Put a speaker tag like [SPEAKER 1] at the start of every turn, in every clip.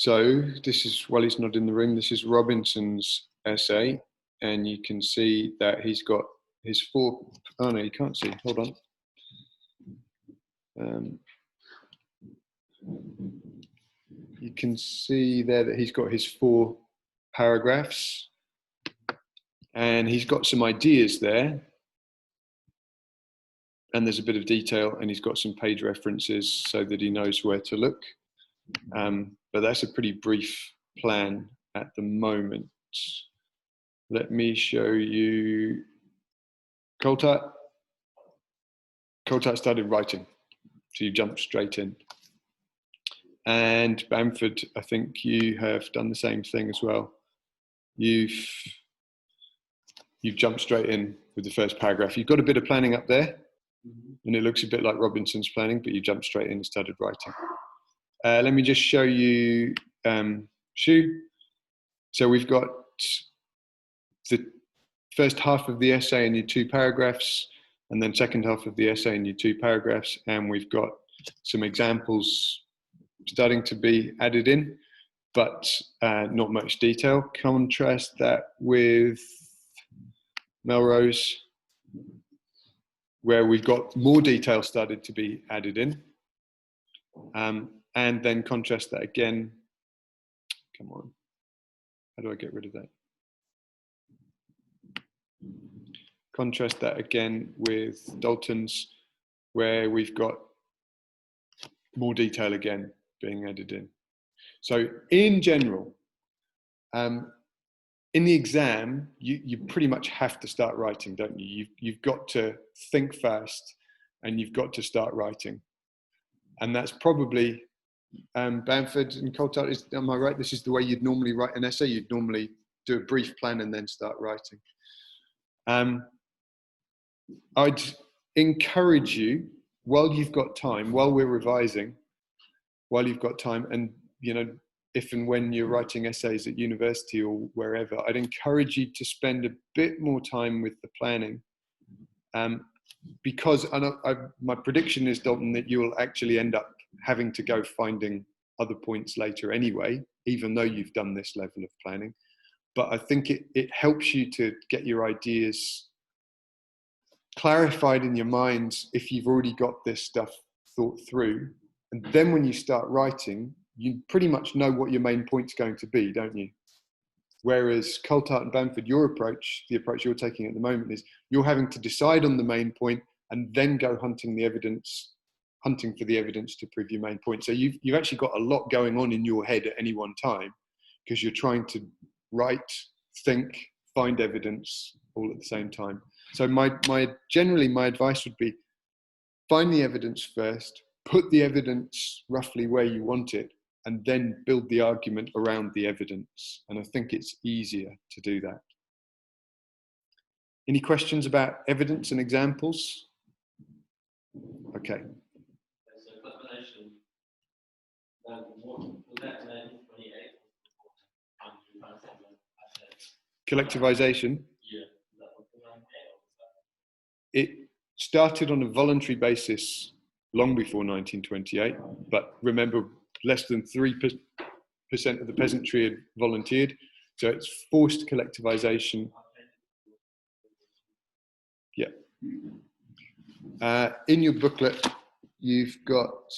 [SPEAKER 1] So this is, while he's not in the room, this is Robinson's essay, and you can see that he's got his four, oh no, you can't see, hold on. You can see there that he's got his 4 paragraphs, and he's got some ideas there, and there's a bit of detail, and he's got some page references so that he knows where to look. But that's a pretty brief plan at the moment. Let me show you. Coulthard started writing, so you jumped straight in. And Bamford, I think you have done the same thing as well. You've jumped straight in with the first paragraph. You've got a bit of planning up there, and it looks a bit like Robinson's planning, but you jumped straight in and started writing. Let me just show you Shu. So we've got the first half of the essay in your 2 paragraphs, and then second half of the essay in your 2 paragraphs, and we've got some examples starting to be added in, but not much detail. Contrast that with Melrose, where we've got more detail started to be added in. And then contrast that again. Come on, how do I get rid of that? Contrast that again with Dalton's, where we've got more detail again being added in. So in general, in the exam, you pretty much have to start writing, don't you? You've got to think fast, and you've got to start writing. And that's probably, Bamford and Coulthard, am I right? This is the way you'd normally write an essay. You'd normally do a brief plan and then start writing. I'd encourage you, while you've got time, while we're revising, while you've got time, and you know, if and when you're writing essays at university or wherever, I'd encourage you to spend a bit more time with the planning, because my prediction is, Dalton, that you will actually end up having to go finding other points later anyway, even though you've done this level of planning. But I think it helps you to get your ideas clarified in your mind if you've already got this stuff thought through. And then when you start writing, you pretty much know what your main point's going to be, don't you? Whereas Coulthard and Bamford, your approach, the approach you're taking at the moment, is you're having to decide on the main point and then go hunting for the evidence to prove your main point. So you've actually got a lot going on in your head at any one time, because you're trying to write, think, find evidence all at the same time. So generally my advice would be, find the evidence first, put the evidence roughly where you want it, and then build the argument around the evidence. And I think it's easier to do that. Any questions about evidence and examples? Okay. Collectivization? It started on a voluntary basis long before 1928, but remember, less than 3% of the peasantry had volunteered, so it's forced collectivization. Yeah. In your booklet, you've got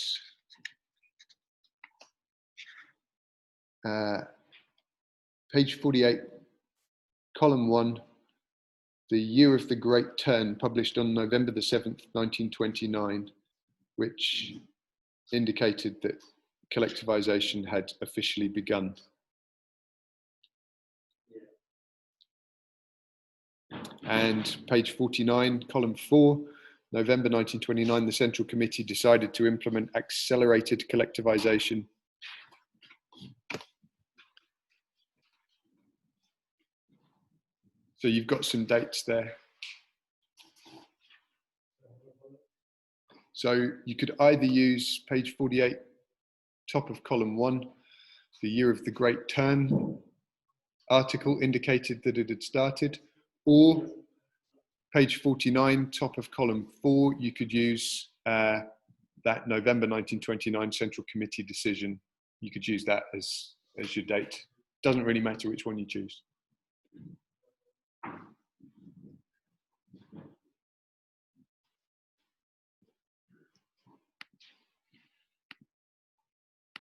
[SPEAKER 1] page 48, column 1, The Year of the Great Turn, published on November the 7th, 1929, which indicated that collectivization had officially begun. And page 49, column 4, November 1929, the Central Committee decided to implement accelerated collectivization. So you've got some dates there. So you could either use page 48, top of column 1, The Year of the Great Turn article indicated that it had started, or page 49, top of column 4, you could use that November 1929 Central Committee decision. You could use that as as your date. Doesn't really matter which one you choose.